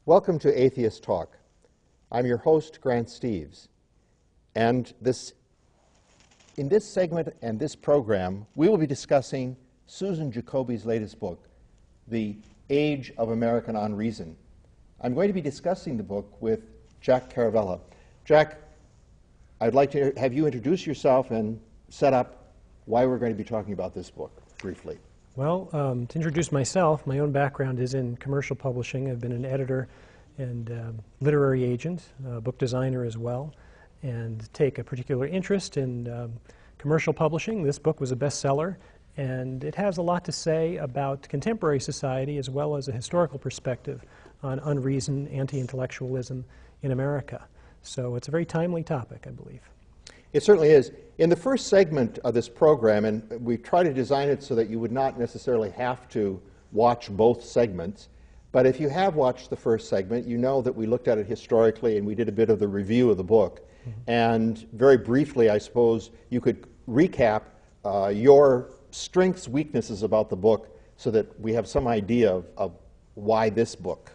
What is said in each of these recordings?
Welcome to Atheists Talk. I'm your host, Grant Steves. And in this segment and this program, we will be discussing Susan Jacoby's latest book, The Age of American Unreason. I'm going to be discussing the book with Jack Caravela. Jack, I'd like to have you introduce yourself and set up why we're going to be talking about this book briefly. Well, to introduce myself, my own background is in commercial publishing. I've been an editor and literary agent, book designer as well, and take a particular interest in commercial publishing. This book was a bestseller, and it has a lot to say about contemporary society as well as a historical perspective on unreason, anti-intellectualism in America. So it's a very timely topic, I believe. It certainly is. In the first segment of this program, and we try to design it so that you would not necessarily have to watch both segments, but if you have watched the first segment, you know that we looked at it historically and we did a bit of the review of the book. And very briefly, I suppose, you could recap your strengths, weaknesses about the book so that we have some idea of why this book.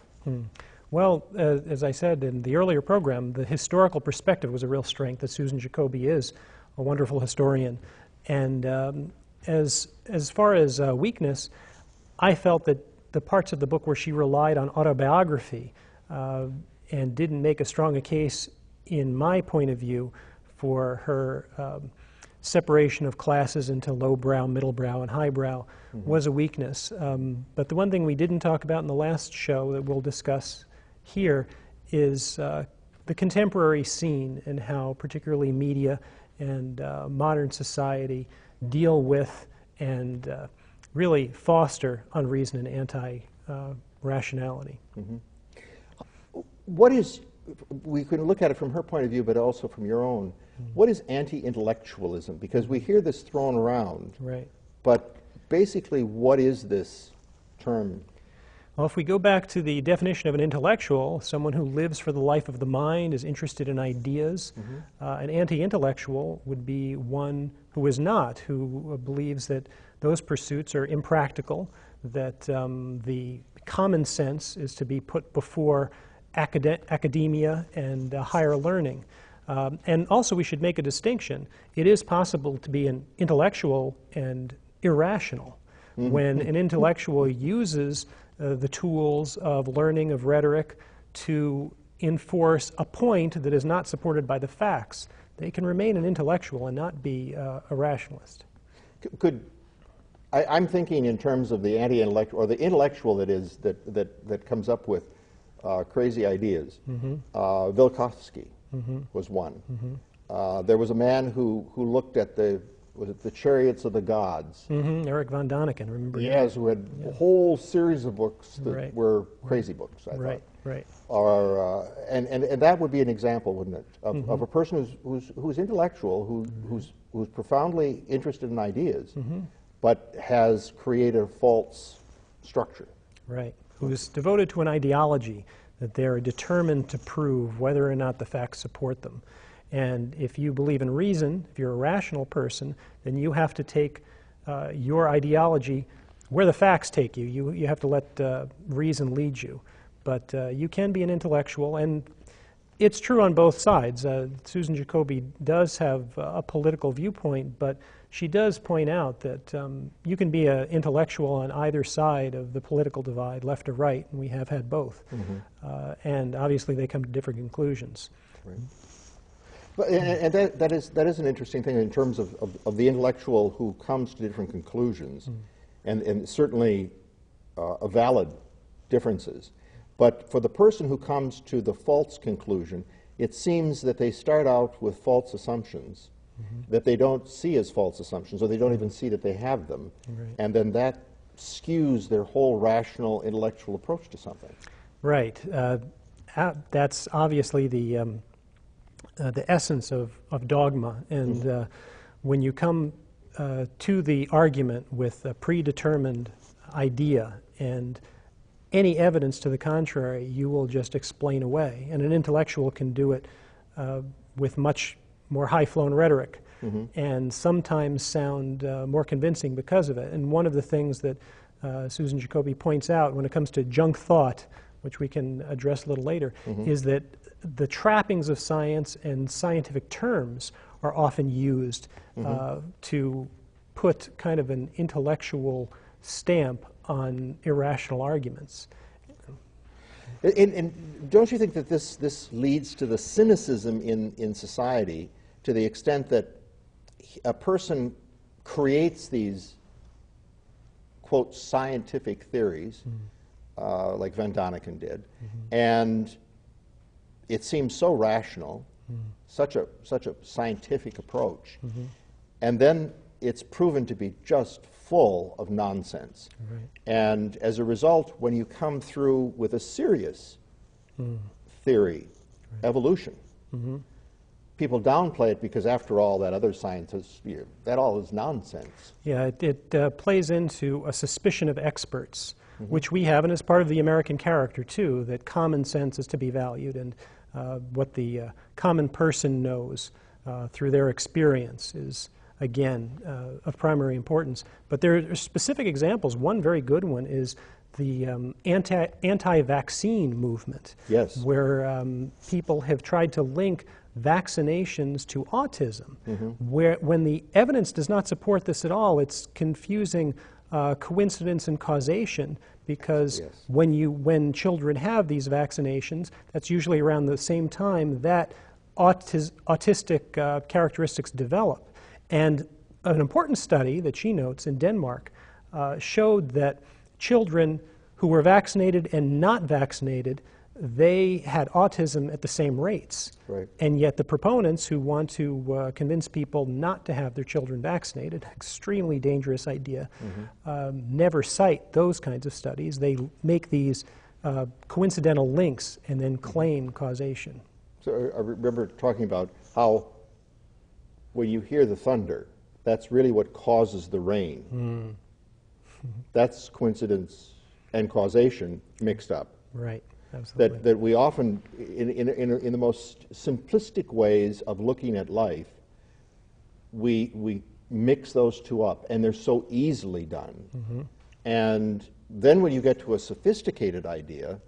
Well, as I said in the earlier program, the historical perspective was a real strength, that Susan Jacoby is a wonderful historian. And as far as weakness, I felt that the parts of the book where she relied on autobiography and didn't make as strong a case, in my point of view, for her separation of classes into lowbrow, middlebrow, and highbrow was a weakness. But the one thing we didn't talk about in the last show that we'll discuss here is the contemporary scene and how particularly media and modern society deal with and really foster unreason and anti-rationality. What is, we can look at it from her point of view, but also from your own, what is anti-intellectualism? Because we hear this thrown around, right? But basically, what is this term? Well, if we go back to the definition of an intellectual, someone who lives for the life of the mind, is interested in ideas. An anti-intellectual would be one who is not, who believes that those pursuits are impractical, that the common sense is to be put before academia and higher learning. And also we should make a distinction. It is possible to be an intellectual and irrational. When an intellectual uses the tools of learning, of rhetoric, to enforce a point that is not supported by the facts, they can remain an intellectual and not be a rationalist. I'm thinking in terms of the anti-intellectual, or the intellectual that comes up with crazy ideas. Velikovsky was one. There was a man who looked at the Chariots of the Gods. Eric von Daniken, remember? Yes, who had a whole series of books that were crazy books, I thought. Right. Or, and that would be an example, wouldn't it, of a person who's intellectual, who's profoundly interested in ideas, but has created a false structure. Right. Who's devoted to an ideology that they're determined to prove whether or not the facts support them. And if you believe in reason, if you're a rational person, then you have to take your ideology where the facts take you. You have to let reason lead you. But you can be an intellectual, and it's true on both sides. Susan Jacoby does have a political viewpoint, but she does point out that you can be an intellectual on either side of the political divide, left or right, and we have had both. And obviously they come to different conclusions. Right. But, and that is an interesting thing in terms of the intellectual who comes to different conclusions, and certainly valid differences. But for the person who comes to the false conclusion, it seems that they start out with false assumptions that they don't see as false assumptions, or they don't even see that they have them, and then that skews their whole rational intellectual approach to something. Right. That's obviously the essence of dogma, and when you come to the argument with a predetermined idea and any evidence to the contrary, you will just explain away. And an intellectual can do it with much more high-flown rhetoric and sometimes sound more convincing because of it. And one of the things that Susan Jacoby points out when it comes to junk thought, which we can address a little later, is that the trappings of science and scientific terms are often used to put kind of an intellectual stamp on irrational arguments. And don't you think that this leads to the cynicism in society, to the extent that a person creates these, quote, scientific theories, like Van Daniken did, and it seems so rational, such a scientific approach, and then it's proven to be just full of nonsense. And as a result, when you come through with a serious theory, evolution, people downplay it because, after all, that other scientists, that all is nonsense. Yeah, it plays into a suspicion of experts, which we have, and is part of the American character, too, that common sense is to be valued, and what the common person knows through their experience is, again, of primary importance. But there are specific examples. One very good one is the anti-vaccine movement, where people have tried to link vaccinations to autism, where when the evidence does not support this at all, it's confusing coincidence and causation, because when children have these vaccinations, that's usually around the same time that autistic characteristics develop. And an important study that she notes in Denmark showed that children who were vaccinated and not vaccinated, they had autism at the same rates. And yet the proponents who want to convince people not to have their children vaccinated, extremely dangerous idea, never cite those kinds of studies. They make these coincidental links and then claim causation. So I remember talking about how when you hear the thunder, that's really what causes the rain. That's coincidence and causation mixed up. Right. Absolutely. That we often, in the most simplistic ways of looking at life, we mix those two up, and they're so easily done. And then when you get to a sophisticated idea,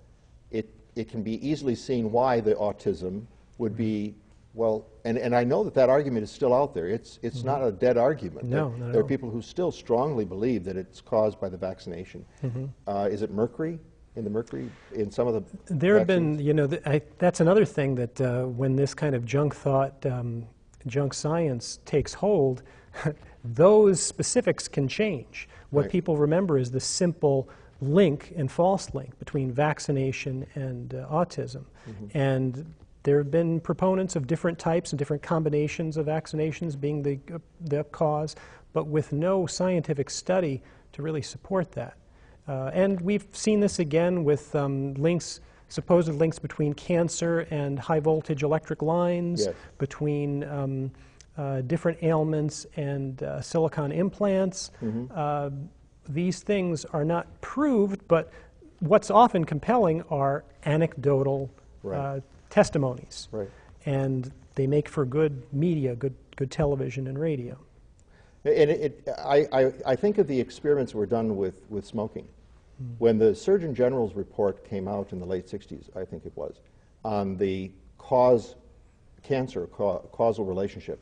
it can be easily seen why the autism would be, well, and I know that argument is still out there. It's not a dead argument. No, there are people who still strongly believe that it's caused by the vaccination. Is it mercury? In some of the there have been, that's another thing that when this kind of junk thought, junk science takes hold, those specifics can change. What people remember is the simple link and false link between vaccination and autism. And there have been proponents of different types and different combinations of vaccinations being the cause, but with no scientific study to really support that. And we've seen this again with supposed links between cancer and high voltage electric lines, between different ailments and silicone implants. These things are not proved, but what's often compelling are anecdotal testimonies. And they make for good media, good television and radio. And I think of the experiments that were done with smoking. When the Surgeon General's report came out in the late 60s, I think it was, on the causal relationship,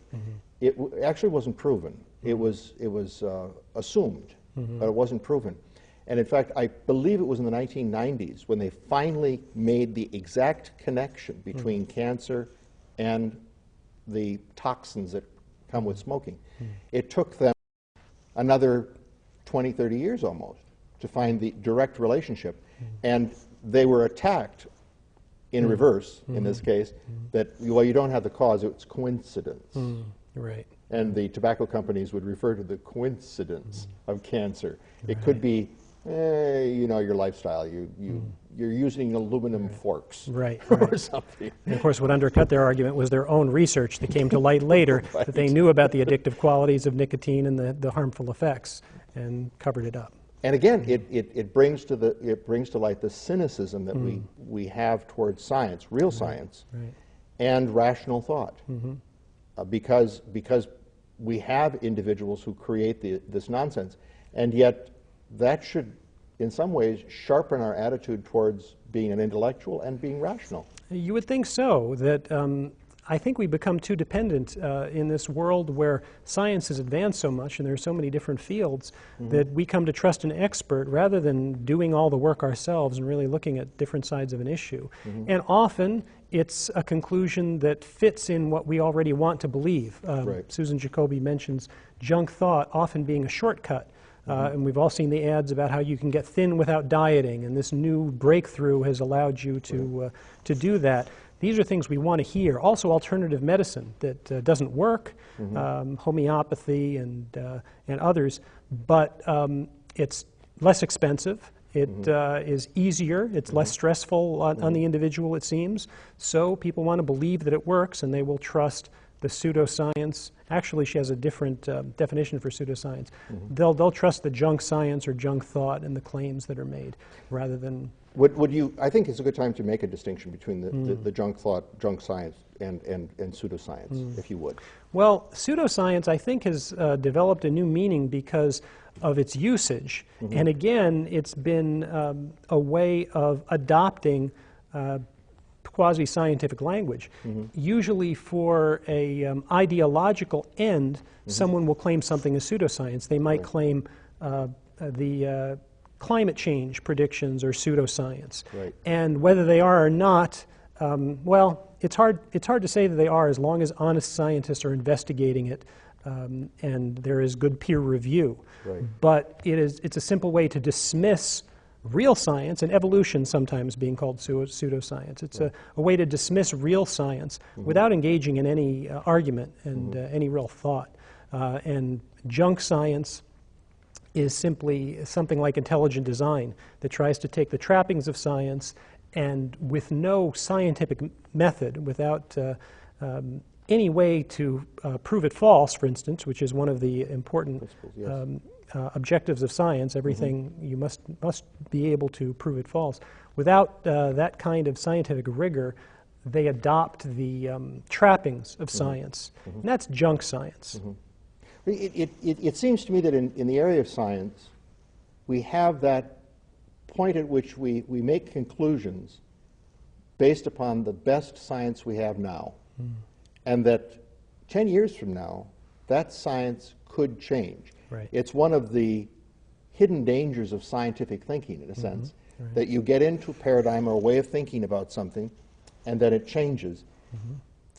it actually wasn't proven. It was assumed, but it wasn't proven. And in fact, I believe it was in the 1990s when they finally made the exact connection between cancer and the toxins that come with smoking. It took them another 20, 30 years almost to find the direct relationship. And they were attacked in reverse, in this case, that, well, you don't have the cause, it's coincidence. And the tobacco companies would refer to the coincidence of cancer. It could be, your lifestyle. You're using aluminum forks or something. And of course, what undercut their argument was their own research that came to light later, that they knew about the addictive qualities of nicotine and the harmful effects, and covered it up. And again, it brings to light the cynicism that we have towards science, real science, and rational thought, because we have individuals who create this nonsense, and yet that should, in some ways, sharpen our attitude towards being an intellectual and being rational. You would think so, that I think we become too dependent in this world where science has advanced so much and there are so many different fields that we come to trust an expert rather than doing all the work ourselves and really looking at different sides of an issue. And often it's a conclusion that fits in what we already want to believe. Susan Jacoby mentions junk thought often being a shortcut. And we've all seen the ads about how you can get thin without dieting, and this new breakthrough has allowed you to do that. These are things we want to hear. Also, alternative medicine that doesn't work, homeopathy and others, but it's less expensive. It is easier. It's less stressful on the individual, it seems. So people want to believe that it works, and they will trust the pseudoscience. Actually, she has a different definition for pseudoscience. They'll trust the junk science or junk thought and the claims that are made, rather than. Would you? I think it's a good time to make a distinction between the junk thought, junk science, and pseudoscience, if you would. Well, pseudoscience, I think, has developed a new meaning because of its usage, and again, it's been a way of adopting quasi-scientific language. Usually for a ideological end, someone will claim something as pseudoscience. They might claim the climate change predictions are pseudoscience. And whether they are or not, well, it's hard to say that they are as long as honest scientists are investigating it and there is good peer review. But it's a simple way to dismiss real science, and evolution sometimes being called pseudoscience. It's a way to dismiss real science without engaging in any argument and any real thought. And junk science is simply something like intelligent design that tries to take the trappings of science and with no scientific method, without any way to prove it false, for instance, which is one of the important objectives of science. Everything you must be able to prove it false. Without that kind of scientific rigor, they adopt the trappings of science, and that's junk science. It seems to me that in the area of science, we have that point at which we make conclusions based upon the best science we have now, and that 10 years from now, that science could change. It's one of the hidden dangers of scientific thinking, in a sense, that you get into a paradigm or a way of thinking about something, and then it changes.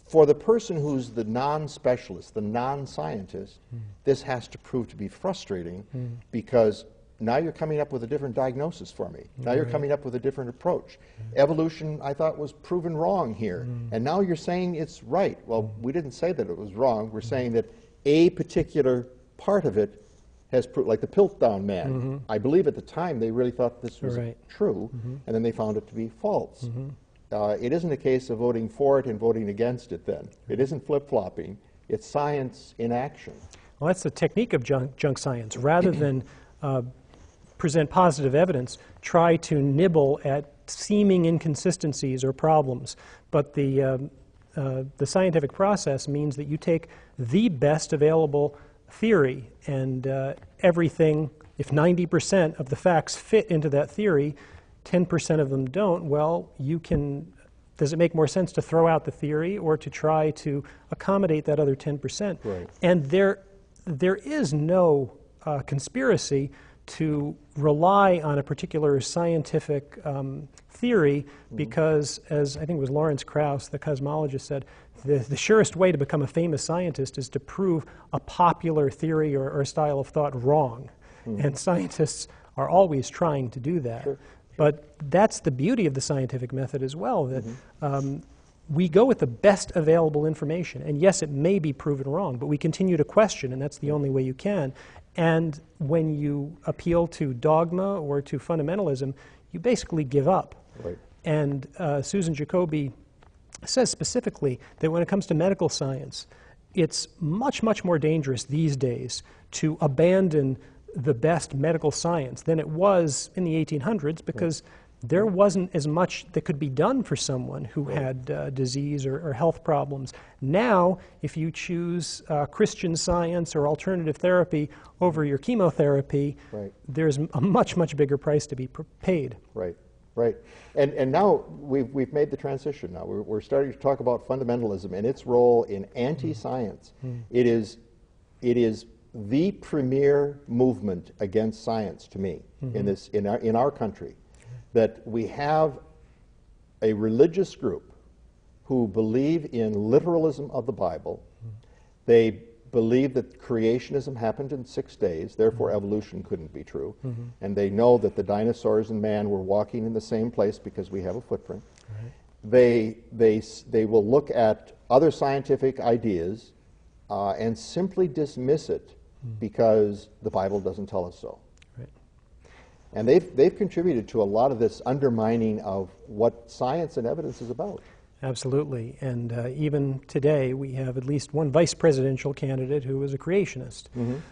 For the person who's the non-specialist, the non-scientist, this has to prove to be frustrating because now you're coming up with a different diagnosis for me. Now you're coming up with a different approach. Evolution, I thought, was proven wrong here, and now you're saying it's right. Well, we didn't say that it was wrong. We're saying that a particular part of it has proved, like the Piltdown man. I believe at the time they really thought this was true, and then they found it to be false. It isn't a case of voting for it and voting against it then. It isn't flip-flopping. It's science in action. Well, that's the technique of junk science. Rather than present positive evidence, try to nibble at seeming inconsistencies or problems. But the scientific process means that you take the best available theory, and everything, if 90% of the facts fit into that theory, 10% of them don't, well, does it make more sense to throw out the theory or to try to accommodate that other 10%? And there is no conspiracy to rely on a particular scientific theory because, as I think it was Lawrence Krauss, the cosmologist, said, the surest way to become a famous scientist is to prove a popular theory or style of thought wrong. And scientists are always trying to do that. But that's the beauty of the scientific method as well, that we go with the best available information. And yes, it may be proven wrong, but we continue to question, and that's the only way you can. And when you appeal to dogma or to fundamentalism, you basically give up. And Susan Jacoby says specifically that when it comes to medical science, it's much, much more dangerous these days to abandon the best medical science than it was in the 1800s, because there wasn't as much that could be done for someone who had disease or health problems. Now, if you choose Christian Science or alternative therapy over your chemotherapy, there's a much, much bigger price to be paid. Right. And now we've made the transition now. We're starting to talk about fundamentalism and its role in anti-science. It is the premier movement against science to me in our country, that we have a religious group who believe in literalism of the Bible. They believe that creationism happened in 6 days, therefore evolution couldn't be true. And they know that the dinosaurs and man were walking in the same place because we have a footprint. Right. They will look at other scientific ideas and simply dismiss it because the Bible doesn't tell us so. Right. And they've contributed to a lot of this undermining of what science and evidence is about. Absolutely. And even today, we have at least one vice presidential candidate who is a creationist.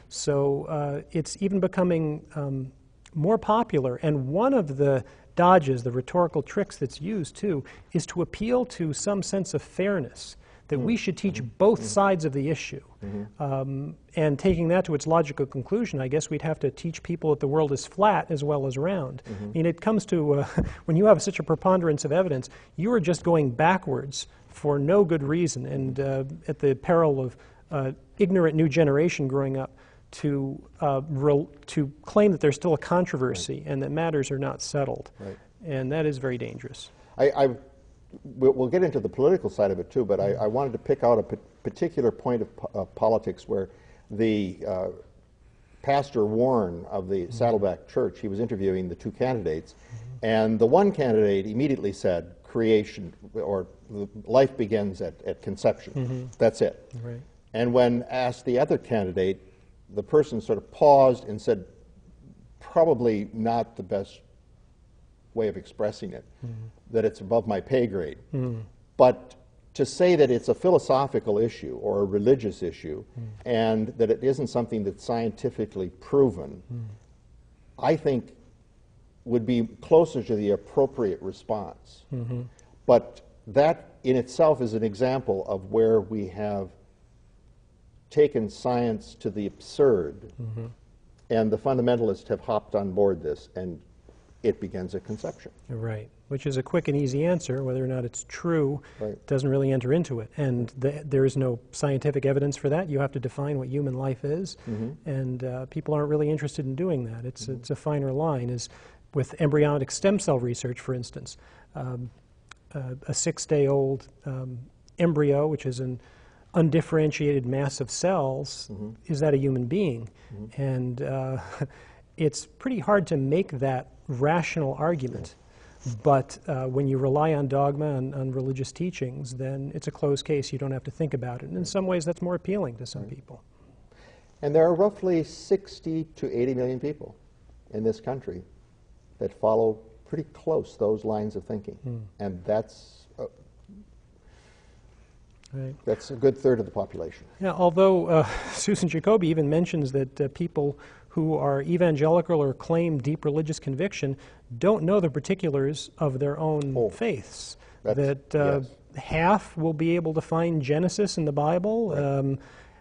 So it's even becoming more popular. And one of the dodges, the rhetorical tricks that's used, too, is to appeal to some sense of fairness, that we should teach both sides of the issue. And taking that to its logical conclusion, I guess we'd have to teach people that the world is flat as well as round. I mean, it comes to, when you have such a preponderance of evidence, you are just going backwards for no good reason, and at the peril of ignorant new generation growing up to claim that there's still a controversy and that matters are not settled. Right. And that is very dangerous. We'll get into the political side of it too, but I wanted to pick out a particular point of politics where the Pastor Warren of the Saddleback Church, he was interviewing the two candidates, and the one candidate immediately said, creation, or life begins at conception. That's it. Right. And when asked the other candidate, the person sort of paused and said, probably not the best way of expressing it, that it's above my pay grade. But to say that it's a philosophical issue or a religious issue and that it isn't something that's scientifically proven, I think would be closer to the appropriate response. But that in itself is an example of where we have taken science to the absurd, and the fundamentalists have hopped on board this, and it begins at conception. Right, which is a quick and easy answer. Whether or not it's true doesn't really enter into it. And there is no scientific evidence for that. You have to define what human life is, and people aren't really interested in doing that. It's a finer line. As with embryonic stem cell research, for instance, a 6-day-old embryo, which is an undifferentiated mass of cells, is that a human being? And it's pretty hard to make that rational argument. But when you rely on dogma and on religious teachings, then it's a closed case. You don't have to think about it. And in some ways, that's more appealing to some people. And there are roughly 60 to 80 million people in this country that follow pretty close those lines of thinking. And that's that's a good third of the population. Yeah, although Susan Jacoby even mentions that people who are evangelical or claim deep religious conviction don't know the particulars of their own faiths. That half will be able to find Genesis in the Bible.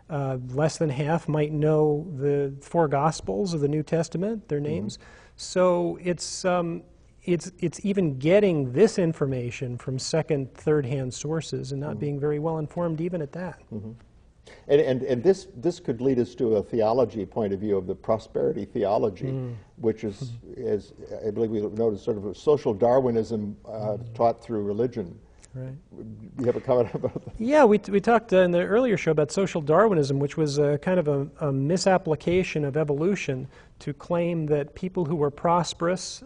Less than half might know the 4 Gospels of the New Testament, their names. So it's even getting this information from second, third-hand sources and not being very well informed even at that. And this could lead us to a theology point of view of the prosperity theology, which is, as I believe we noticed, sort of a social Darwinism taught through religion. Right. You have a comment about that? Yeah, we talked in the earlier show about social Darwinism, which was kind of a misapplication of evolution to claim that people who were prosperous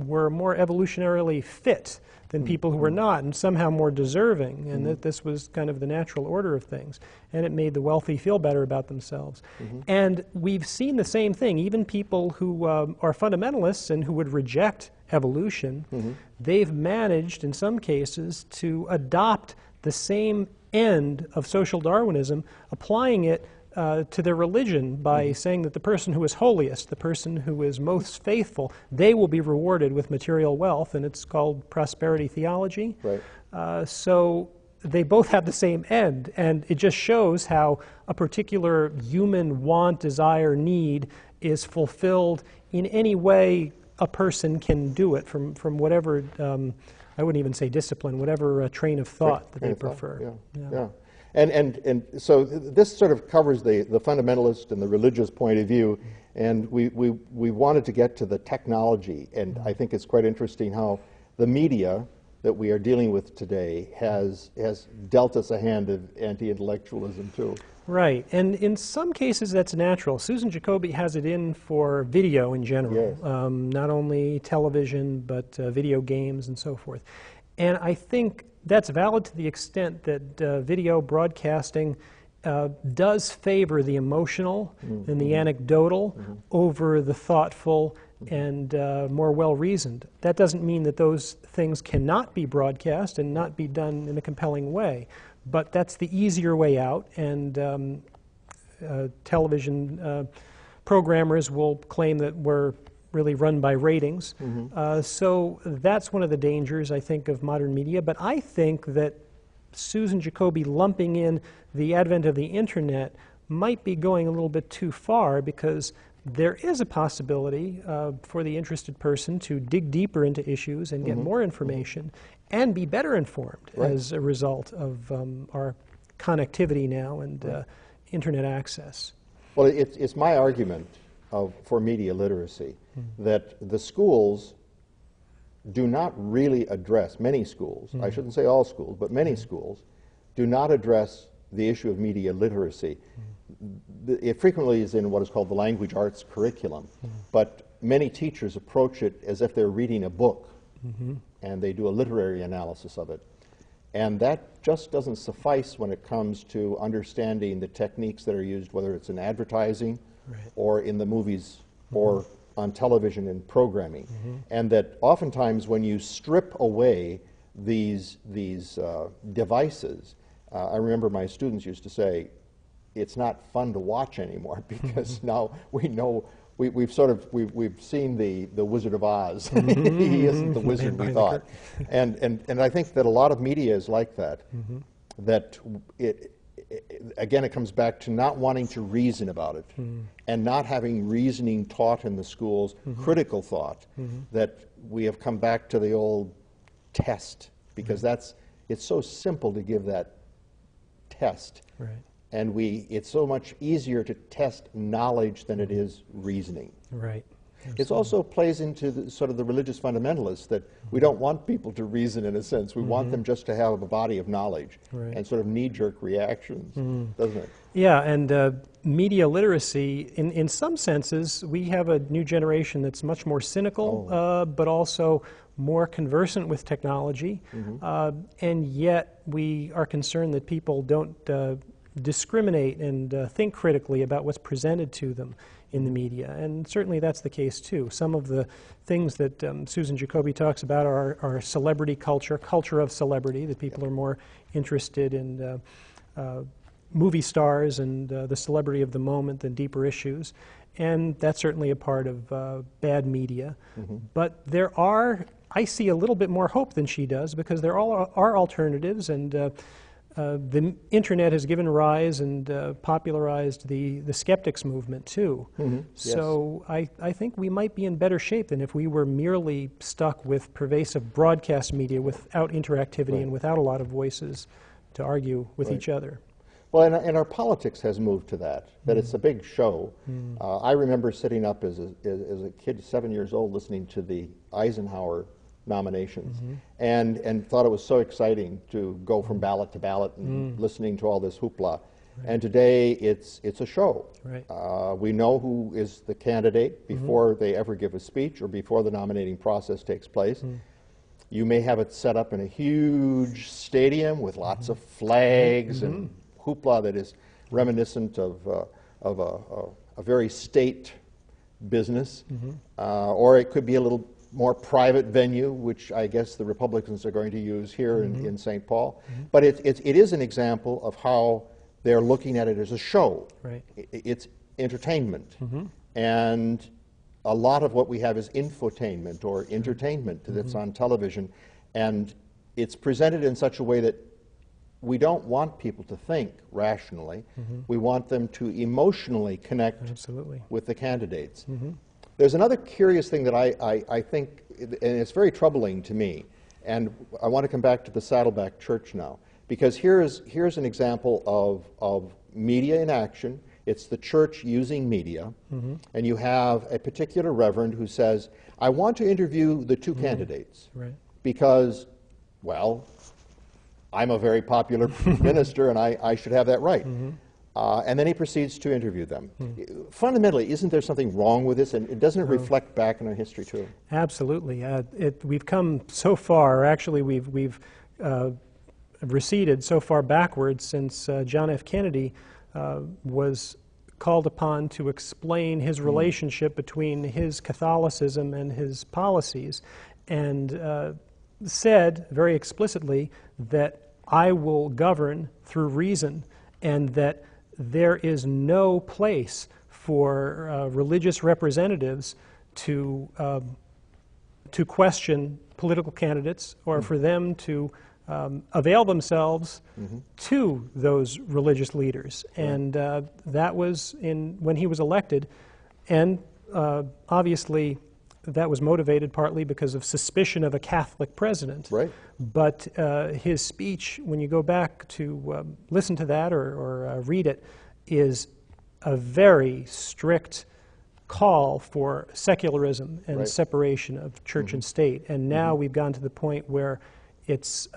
were more evolutionarily fit than people who were not, and somehow more deserving, and that this was kind of the natural order of things, and it made the wealthy feel better about themselves. And we've seen the same thing. Even people who are fundamentalists and who would reject evolution, they've managed in some cases to adopt the same end of social Darwinism, applying it to their religion by saying that the person who is holiest, the person who is most faithful, they will be rewarded with material wealth, and it's called prosperity theology. Right. So they both have the same end, and it just shows how a particular human want, desire, need is fulfilled in any way a person can do it from whatever, I wouldn't even say discipline, whatever train of thought that they prefer. Yeah. And so this sort of covers the fundamentalist and the religious point of view, and we wanted to get to the technology, and I think it's quite interesting how the media that we are dealing with today has dealt us a hand of anti-intellectualism too. Right, and in some cases that's natural. Susan Jacoby has it in for video in general, yes. Not only television, but video games and so forth. And I think that's valid to the extent that video broadcasting does favor the emotional and the anecdotal over the thoughtful and more well-reasoned. That doesn't mean that those things cannot be broadcast and not be done in a compelling way, but that's the easier way out, and television programmers will claim that we're really run by ratings. So that's one of the dangers, I think, of modern media, but I think that Susan Jacoby lumping in the advent of the internet might be going a little bit too far, because there is a possibility for the interested person to dig deeper into issues and get more information and be better informed as a result of our connectivity now and internet access. Well, it's my argument for media literacy that the schools do not really address, many schools, I shouldn't say all schools, but many schools do not address the issue of media literacy. It frequently is in what is called the language arts curriculum, but many teachers approach it as if they're reading a book, and they do a literary analysis of it. And that just doesn't suffice when it comes to understanding the techniques that are used, whether it's in advertising or in the movies or on television and programming. And that oftentimes when you strip away these devices, I remember my students used to say, it's not fun to watch anymore, because now we know, we've seen the Wizard of Oz. He isn't the wizard we thought. And I think that a lot of media is like that. That again, it comes back to not wanting to reason about it and not having reasoning taught in the schools, critical thought, that we have come back to the old test, because it's so simple to give that test. And it so much easier to test knowledge than it is reasoning. It also plays into sort of the religious fundamentalists, that we don't want people to reason in a sense. We want them just to have a body of knowledge and sort of knee-jerk reactions, doesn't it? Yeah, and media literacy, in some senses, we have a new generation that's much more cynical, but also more conversant with technology, and yet we are concerned that people don't discriminate and think critically about what's presented to them in the media, and certainly that's the case too. Some of the things that Susan Jacoby talks about are celebrity culture of celebrity, that people are more interested in movie stars and the celebrity of the moment than deeper issues, and that's certainly a part of bad media. But I see a little bit more hope than she does, because there are alternatives, and the internet has given rise and popularized the skeptics movement too. So I think we might be in better shape than if we were merely stuck with pervasive broadcast media without interactivity and without a lot of voices to argue with each other. Well, and our politics has moved to that it's a big show. I remember sitting up as a kid, 7 years old, listening to the Eisenhower nominations, and thought it was so exciting to go from ballot to ballot and listening to all this hoopla. And today it's a show. We know who is the candidate before they ever give a speech or before the nominating process takes place. You may have it set up in a huge stadium with lots of flags and hoopla that is reminiscent of a very state business, or it could be a little more private venue, which I guess the Republicans are going to use here in St. Paul. But it is an example of how they're looking at it as a show. It's entertainment. And a lot of what we have is infotainment or entertainment that's on television. And it's presented in such a way that we don't want people to think rationally. We want them to emotionally connect with the candidates. There's another curious thing that I think, and it's very troubling to me, and I want to come back to the Saddleback Church now, because here's an example of media in action. It's the church using media, and you have a particular reverend who says, I want to interview the two candidates, because, well, I'm a very popular minister and I should have that right. And then he proceeds to interview them. Fundamentally, isn't there something wrong with this, and doesn't it reflect back in our history too? Absolutely. We've come so far, actually we've receded so far backwards since John F. Kennedy was called upon to explain his relationship between his Catholicism and his policies, and said very explicitly that I will govern through reason, and that there is no place for religious representatives to question political candidates, or for them to avail themselves to those religious leaders. And that was when he was elected, and obviously that was motivated partly because of suspicion of a Catholic president. Right. But his speech, when you go back to listen to that or read it, is a very strict call for secularism and separation of church and state. And now we've gone to the point where it's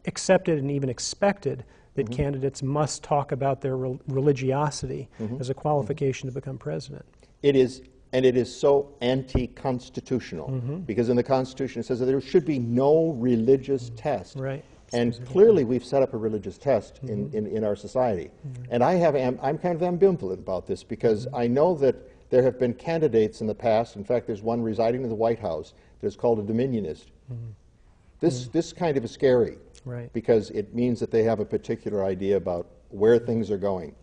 accepted and even expected that candidates must talk about their religiosity as a qualification to become president. It is, and it is so anti-constitutional, because in the Constitution it says that there should be no religious test. Right. And clearly we've set up a religious test in our society. And I'm kind of ambivalent about this, because I know that there have been candidates in the past, in fact there's one residing in the White House that is called a dominionist. This kind of is scary, because it means that they have a particular idea about where things are going.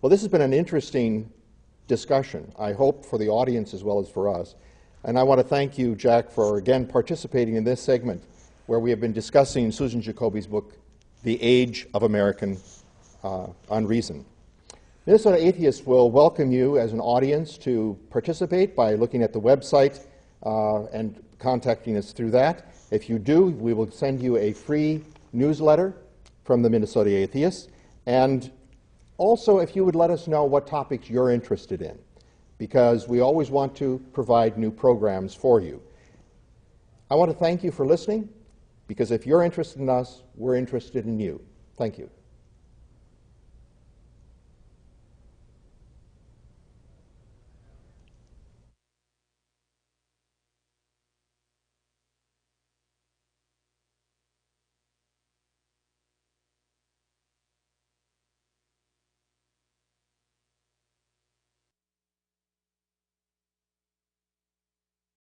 Well, this has been an interesting discussion, I hope, for the audience as well as for us. And I want to thank you, Jack, for again participating in this segment where we have been discussing Susan Jacoby's book, The Age of American Unreason. Minnesota Atheists will welcome you as an audience to participate by looking at the website and contacting us through that. If you do, we will send you a free newsletter from the Minnesota Atheists. And also, if you would let us know what topics you're interested in, because we always want to provide new programs for you. I want to thank you for listening, because if you're interested in us, we're interested in you. Thank you.